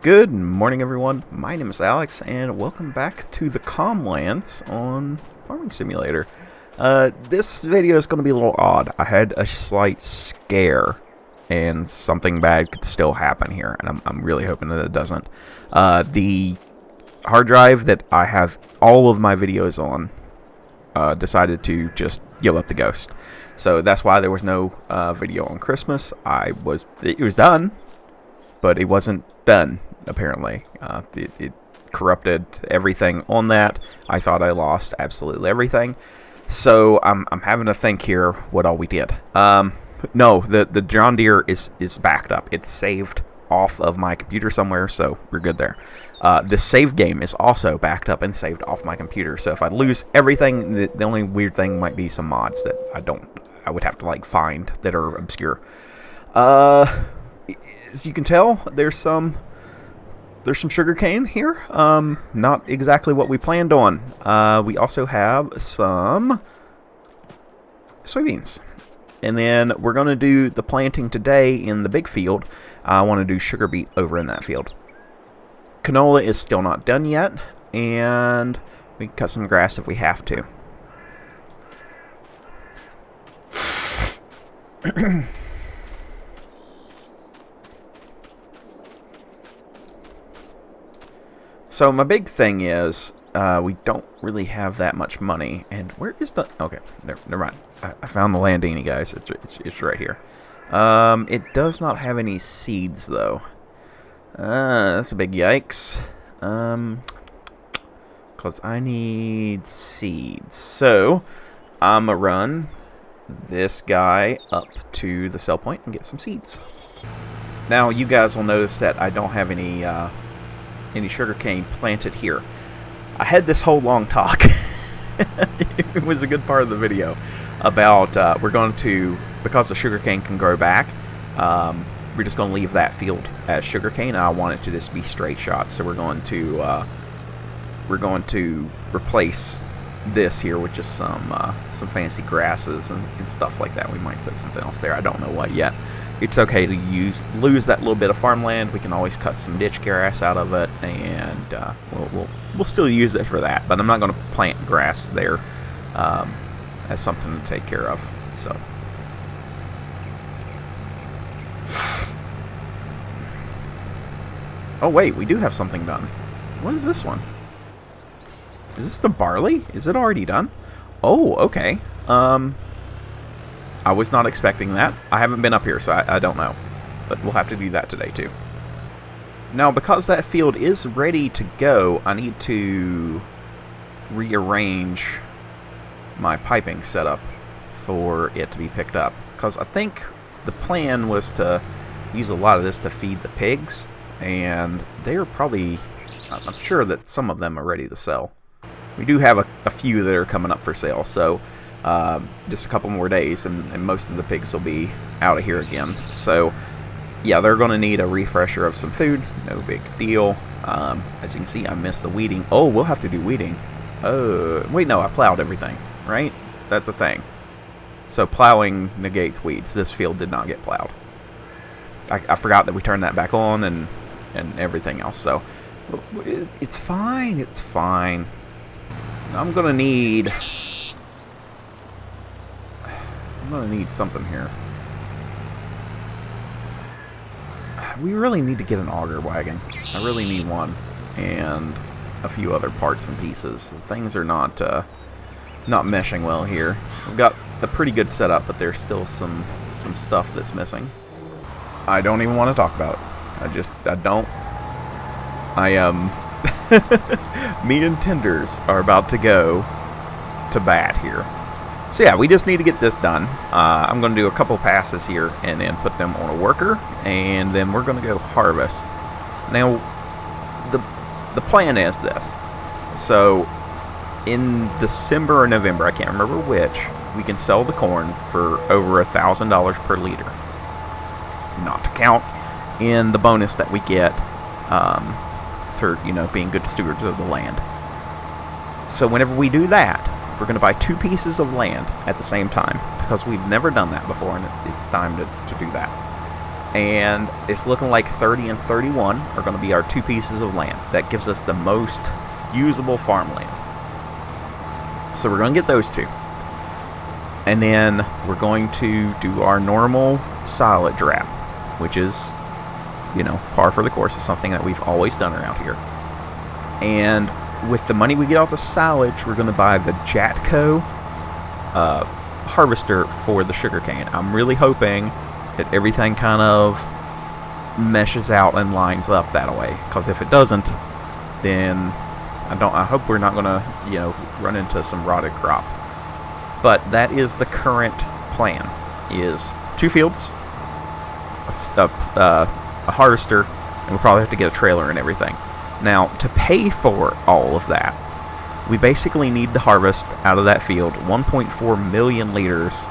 Good morning, everyone. My name is Alex, and welcome back to the Comlands on Farming Simulator. This video is going to be a little odd. I had a slight scare, and something bad could still happen here, and I'm really hoping that it doesn't. The hard drive that I have all of my videos on decided to just give up the ghost. So that's why there was no video on Christmas. It was done, but it wasn't done, apparently. It corrupted everything on that. I thought I lost absolutely everything. So I'm having to think here what all we did. No, the John Deere is backed up. It's saved off of my computer somewhere, so we're good there. The save game is also backed up and saved off my computer. So if I lose everything, the only weird thing might be some mods that I would have to like find that are obscure. As you can tell, there's some sugarcane here. Not exactly what we planned on. We also have some soybeans. And then we're going to do the planting today in the big field. I want to do sugar beet over in that field. Canola is still not done yet, and we can cut some grass if we have to. So my big thing is we don't really have that much money. And where is the... Okay, never mind. I found the Landini, guys. It's right here. It does not have any seeds, though. That's a big yikes. Because I need seeds. So I'm going to run this guy up to the sell point and get some seeds. Now, you guys will notice that I don't have any sugarcane planted here. I had this whole long talk. It was a good part of the video about we're going to, because the sugarcane can grow back, we're just going to leave that field as sugarcane. I want it to just be straight shots, so we're going to replace this here with just some fancy grasses and stuff like that. We might put something else there. I don't know what yet. It's okay to lose that little bit of farmland. We can always cut some ditch grass out of it, and we'll still use it for that. But I'm not going to plant grass there as something to take care of. So, oh wait, we do have something done. What is this one? Is this the barley? Is it already done? Oh, okay. I was not expecting that. I haven't been up here, so I don't know. But we'll have to do that today, too. Now, because that field is ready to go, I need to rearrange my piping setup for it to be picked up. Because I think the plan was to use a lot of this to feed the pigs. And they're probably... I'm sure that some of them are ready to sell. We do have a few that are coming up for sale, so... just a couple more days and most of the pigs will be out of here again. So yeah, they're going to need a refresher of some food. No big deal. As you can see, I missed the weeding. Oh, we'll have to do weeding. Oh, wait, no, I plowed everything, right? That's a thing. So plowing negates weeds. This field did not get plowed. I forgot that we turned that back on and everything else. So it's fine. It's fine. I'm going to need something here. We really need to get an auger wagon. I really need one, and a few other parts and pieces. Things are not meshing well here. We've got a pretty good setup, but there's still some stuff that's missing. I don't even want to talk about it. I don't. Me and Tenders are about to go to bat here. So yeah, we just need to get this done. I'm going to do a couple passes here and then put them on a worker, and then we're going to go harvest. Now, the plan is this. So, in December or November, I can't remember which, we can sell the corn for over $1,000 per liter. Not to count in the bonus that we get for, being good stewards of the land. So whenever we do that, we're going to buy 2 pieces of land at the same time, because we've never done that before, and it's time to do that. And it's looking like 30 and 31 are going to be our 2 pieces of land. That gives us the most usable farmland. So we're going to get those 2. And then we're going to do our normal silage wrap, which is, you know, par for the course. It's something that we've always done around here. And with the money we get off the silage, we're going to buy the Jatco harvester for the sugarcane. I'm really hoping that everything kind of meshes out and lines up that way, because if it doesn't, then I hope we're not going to, you know, run into some rotted crop. But that is the current plan, is 2 fields, a harvester, and we'll probably have to get a trailer and everything. Now, to pay for all of that, we basically need to harvest out of that field 1.4 million liters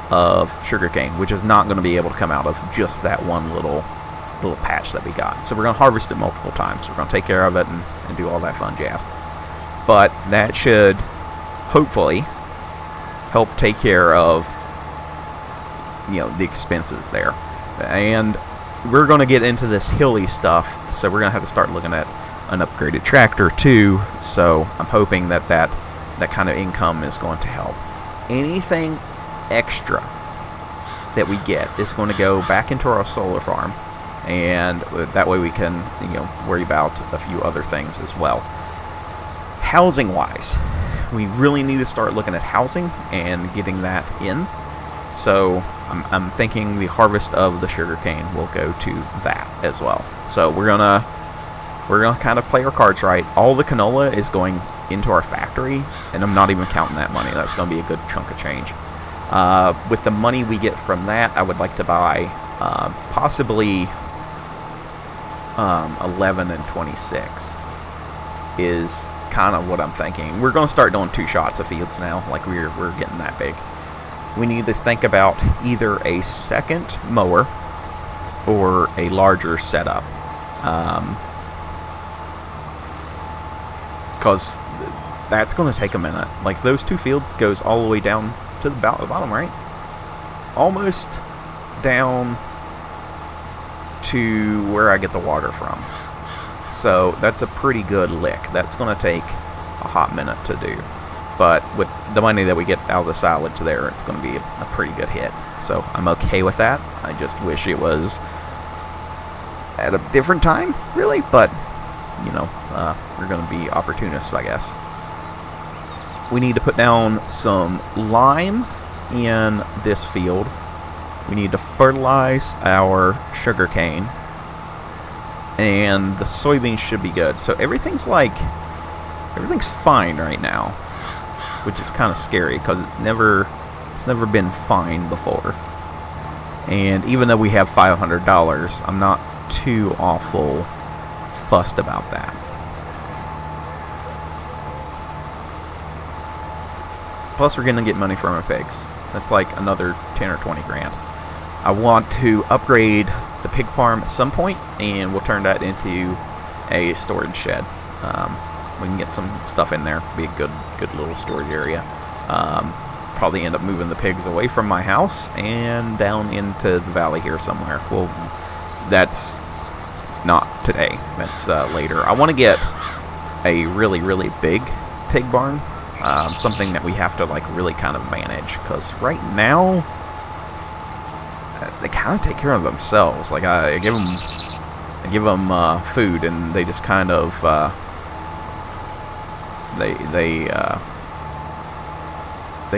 of sugarcane, which is not going to be able to come out of just that one little patch that we got. So we're going to harvest it multiple times. We're going to take care of it and do all that fun jazz. But that should hopefully help take care of, you know, the expenses there. And we're going to get into this hilly stuff, so we're going to have to start looking at an upgraded tractor too. So I'm hoping that kind of income is going to help. Anything extra that we get is going to go back into our solar farm, and that way we can, you know, worry about a few other things as well. Housing wise, we really need to start looking at housing and getting that in. So I'm thinking the harvest of the sugarcane will go to that as well. So we're gonna kind of play our cards right. All the canola is going into our factory, and I'm not even counting that money. That's going to be a good chunk of change. With the money we get from that, I would like to buy possibly 11 and 26 is kind of what I'm thinking. We're going to start doing 2 shots of fields now. Like we're getting that big. We need to think about either a second mower or a larger setup, because that's going to take a minute. Like those 2 fields goes all the way down to the bottom, right? Almost down to where I get the water from. So that's a pretty good lick. That's going to take a hot minute to do. But with the money that we get out of the silage there, it's going to be a pretty good hit. So I'm okay with that. I just wish it was at a different time, really. But, you know, we're going to be opportunists, I guess. We need to put down some lime in this field. We need to fertilize our sugarcane. And the soybeans should be good. So everything's fine right now, which is kind of scary because it's never been fine before. And even though we have $500, I'm not too awful fussed about that. Plus we're gonna get money from our pigs. That's like another 10 or 20 grand. I want to upgrade the pig farm at some point, and we'll turn that into a storage shed. We can get some stuff in there. Be a good little storage area. Probably end up moving the pigs away from my house and down into the valley here somewhere. Well, that's not today. That's later. I want to get a really big pig barn. Something that we have to like really kind of manage, because right now they kind of take care of themselves. Like I give them food, and they just kind of they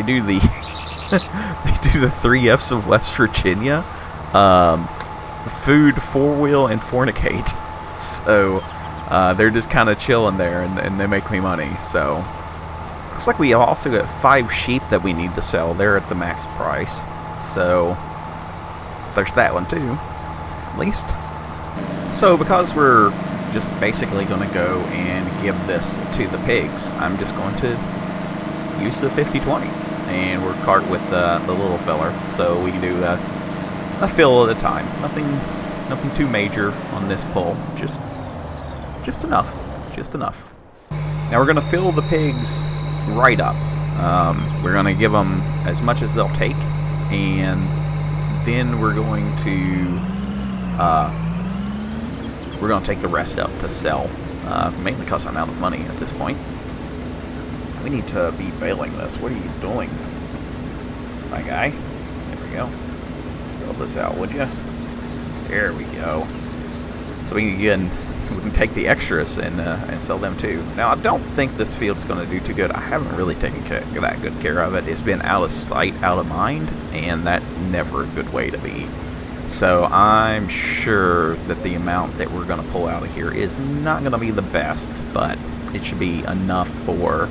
do the they do the 3 F's of West Virginia: food, 4-wheel, and fornicate. So they're just kind of chilling there, and they make me money. So looks like we also got 5 sheep that we need to sell. They're at the max price. So there's that one too, at least. So because we're just basically going to go and give this to the pigs, I'm just going to use the 50/20, and we're cart with the little filler, so we can do a fill at a time. Nothing too major on this pull, just enough. Now we're going to fill the pigs right up. We're going to give them as much as they'll take, and then we're going to we're going to take the rest up to sell, mainly because I'm out of money at this point. We need to be bailing this. What are you doing, my guy? There we go. Bail this out, would you? There we go. So we can take the extras and sell them too. Now, I don't think this field's going to do too good. I haven't really taken that good care of it. It's been out of sight, out of mind, and that's never a good way to be. So I'm sure that the amount that we're going to pull out of here is not going to be the best, but it should be enough for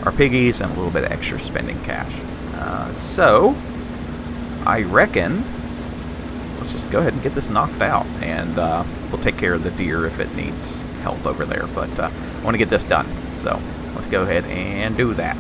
our piggies and a little bit of extra spending cash. So I reckon let's just go ahead and get this knocked out, and we'll take care of the deer if it needs help over there. But I want to get this done, so let's go ahead and do that.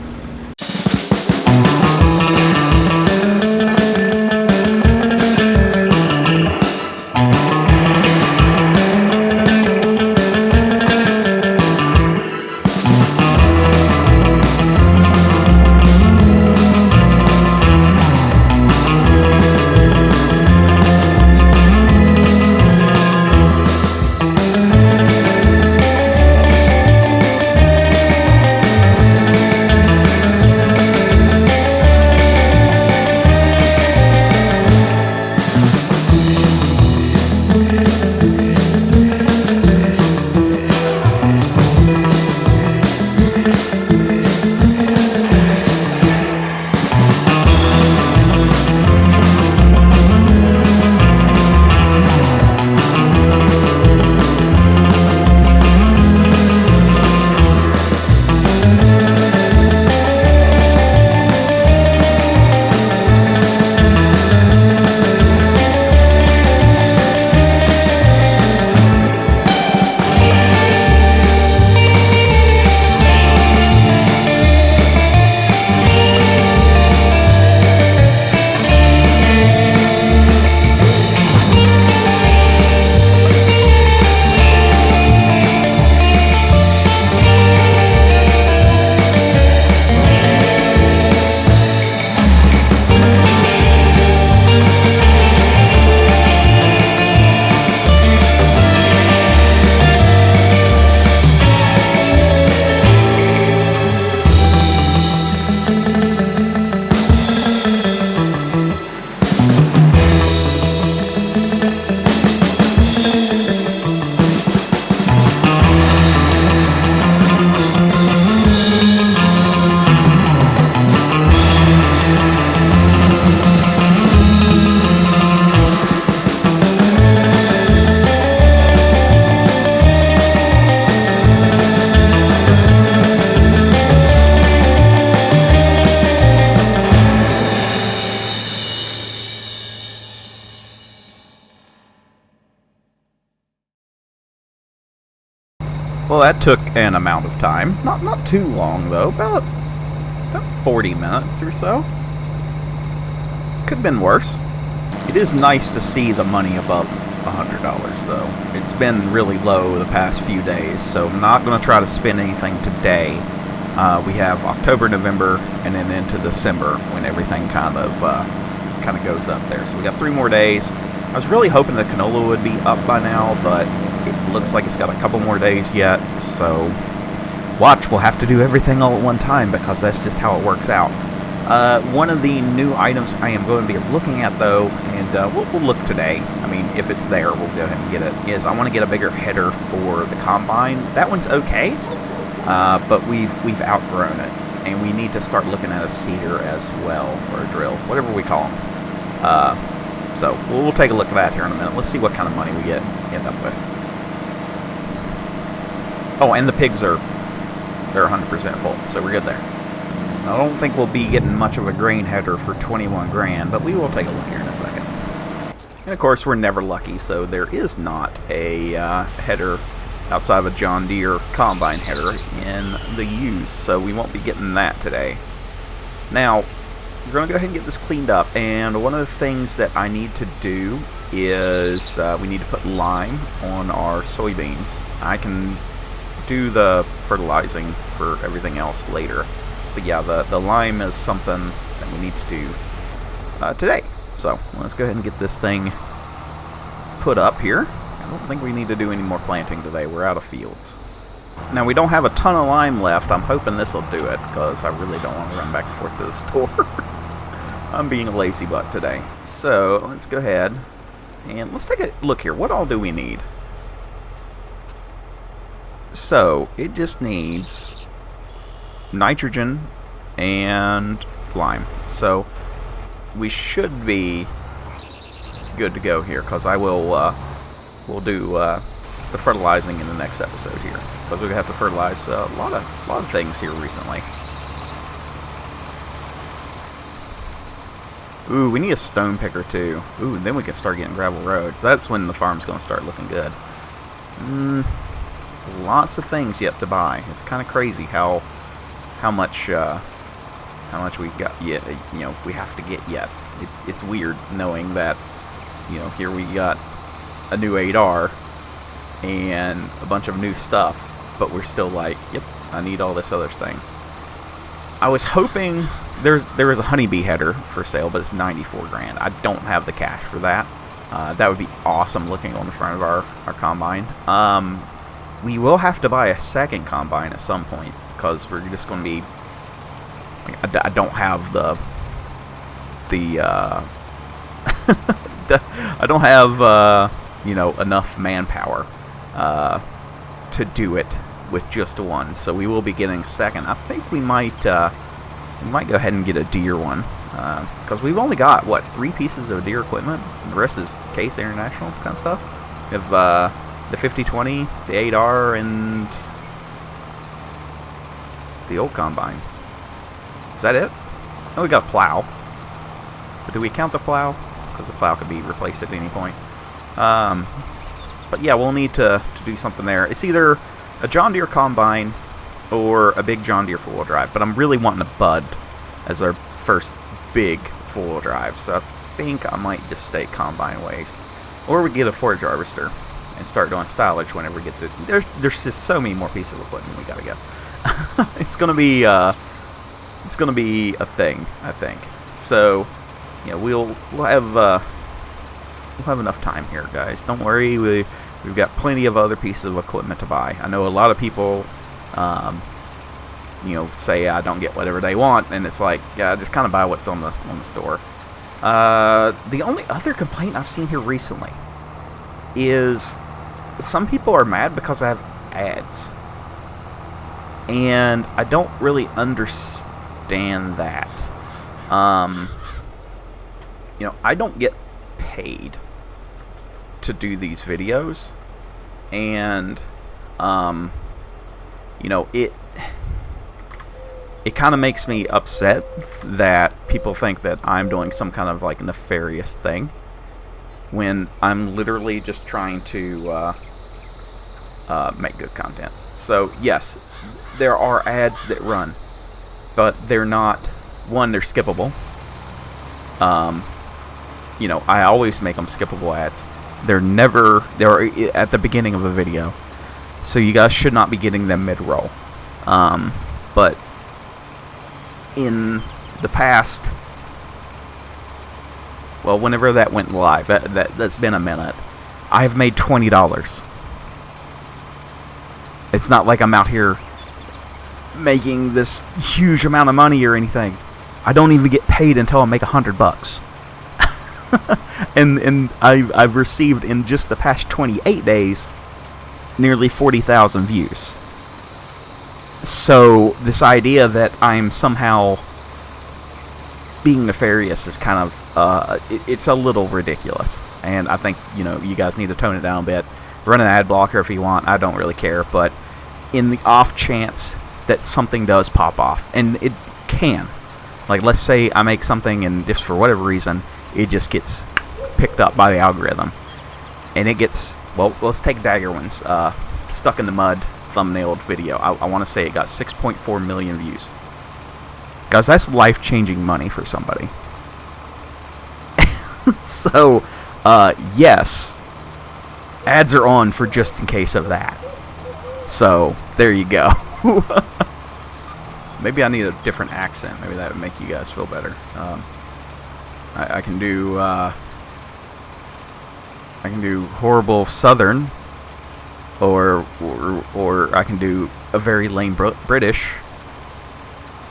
Well, that took an amount of time. Not too long, though. About 40 minutes or so. Could have been worse. It is nice to see the money above $100, though. It's been really low the past few days, so I'm not going to try to spend anything today. We have October, November, and then into December when everything kind of goes up there. So we got 3 more days. I was really hoping the canola would be up by now, but it looks like it's got a couple more days yet. So watch, we'll have to do everything all at one time because that's just how it works out. One of the new items I am going to be looking at, though, and we'll look today. I mean, if it's there, we'll go ahead and get it. Is I want to get a bigger header for the combine. That one's okay, but we've outgrown it, and we need to start looking at a seeder as well, or a drill, whatever we call them. So we'll take a look at that here in a minute. Let's see what kind of money we end up with. Oh, and the pigs they're 100% full, so we're good there. I don't think we'll be getting much of a grain header for 21 grand, but we will take a look here in a second. And of course, we're never lucky, so there is not a header outside of a John Deere combine header in the use, so we won't be getting that today. Now, we're going to go ahead and get this cleaned up, and one of the things that I need to do is we need to put lime on our soybeans. I can do the fertilizing for everything else later, but yeah, the lime is something that we need to do today. So let's go ahead and get this thing put up here. I don't think we need to do any more planting today. We're out of fields. Now, we don't have a ton of lime left. I'm hoping this will do it, because I really don't want to run back and forth to the store. I'm being a lazy butt today. So, let's go ahead and let's take a look here. What all do we need? So, it just needs nitrogen and lime. So, we should be good to go here, because I will we'll do the fertilizing in the next episode here, because we're gonna have to fertilize a lot of things here recently. Ooh, we need a stone picker too. Ooh, and then we can start getting gravel roads. That's when the farm's gonna start looking good. Lots of things yet to buy. It's kind of crazy how much we got yet. You know, we have to get yet. It's weird knowing that, you know, here we got a new 8R and a bunch of new stuff, but we're still like, yep, I need all this other things. I was hoping there was a honeybee header for sale, but it's 94 grand. I don't have the cash for that. That would be awesome looking on the front of our combine. We will have to buy a second combine at some point, because we're just going to be, I don't have I don't have you know, enough manpower to do it with just one. So we will be getting a second. I think we might go ahead and get a deer one, because we've only got what, 3 pieces of deer equipment. The rest is Case International kind of stuff. We have the 5020, the 8R, and the old combine. Is that it? Oh, we got a plow. But do we count the plow? Because the plow could be replaced at any point. But yeah, we'll need to do something there. It's either a John Deere combine or a big John Deere four-wheel drive. But I'm really wanting a Bud as our first big four-wheel drive. So I think I might just stay combine ways. Or we get a forage harvester and start doing silage whenever we get to... There's just so many more pieces of equipment we gotta get. It's gonna be a thing, I think. So, yeah, we'll have enough time here, guys. Don't worry, we've got plenty of other pieces of equipment to buy. I know a lot of people, you know, say I don't get whatever they want, and it's like, yeah, just kind of buy what's on the store. The only other complaint I've seen here recently is some people are mad because I have ads, and I don't really understand that. You know, I don't get paid to do these videos, and you know, it kind of makes me upset that people think that I'm doing some kind of like nefarious thing when I'm literally just trying to make good content. So yes, there are ads that run, but they're not, one, they're skippable. You know, I always make them skippable ads. They're at the beginning of a video, so you guys should not be getting them mid-roll. But in the past, well, whenever that went live, that's been a minute, I've made $20. It's not like I'm out here making this huge amount of money or anything. I don't even get paid until I make $100. and I've received in just the past 28 days nearly 40,000 views. So this idea that I'm somehow being nefarious is kind of it's a little ridiculous, and I think, you know, you guys need to tone it down a bit. Run an ad blocker if you want, I don't really care, but in the off chance that something does pop off, and it can, like let's say I make something and just for whatever reason it just gets picked up by the algorithm, and it gets, well, let's take Daggerwin's stuck in the mud thumbnailed video. I want to say it got 6.4 million views. Guys, that's life-changing money for somebody. So, yes, ads are on for just in case of that. So, there you go. Maybe I need a different accent. Maybe that would make you guys feel better. I can do I can do horrible Southern, or I can do a very lame British,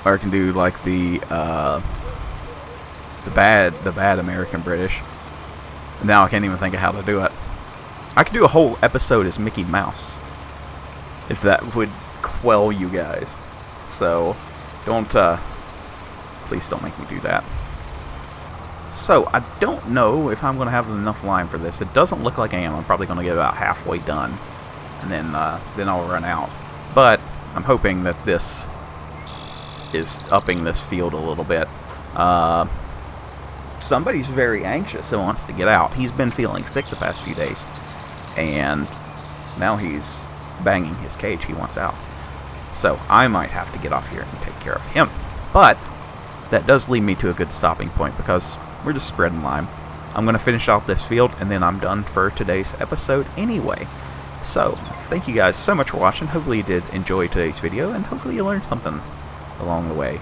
or I can do like the bad American British. Now I can't even think of how to do it. I could do a whole episode as Mickey Mouse, if that would quell you guys. So don't please don't make me do that. So I don't know if I'm going to have enough lime for this. It doesn't look like I am. I'm probably going to get about halfway done, and then I'll run out. But I'm hoping that this is upping this field a little bit. Somebody's very anxious and wants to get out. He's been feeling sick the past few days, and now he's banging his cage. He wants out. So I might have to get off here and take care of him. But that does lead me to a good stopping point, because we're just spreading lime. I'm going to finish out this field, and then I'm done for today's episode anyway. So, thank you guys so much for watching. Hopefully you did enjoy today's video, and hopefully you learned something along the way.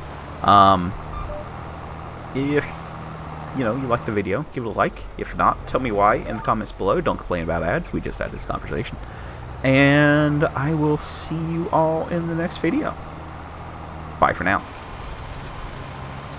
If you liked the video, give it a like. If not, tell me why in the comments below. Don't complain about ads. We just had this conversation. And I will see you all in the next video. Bye for now.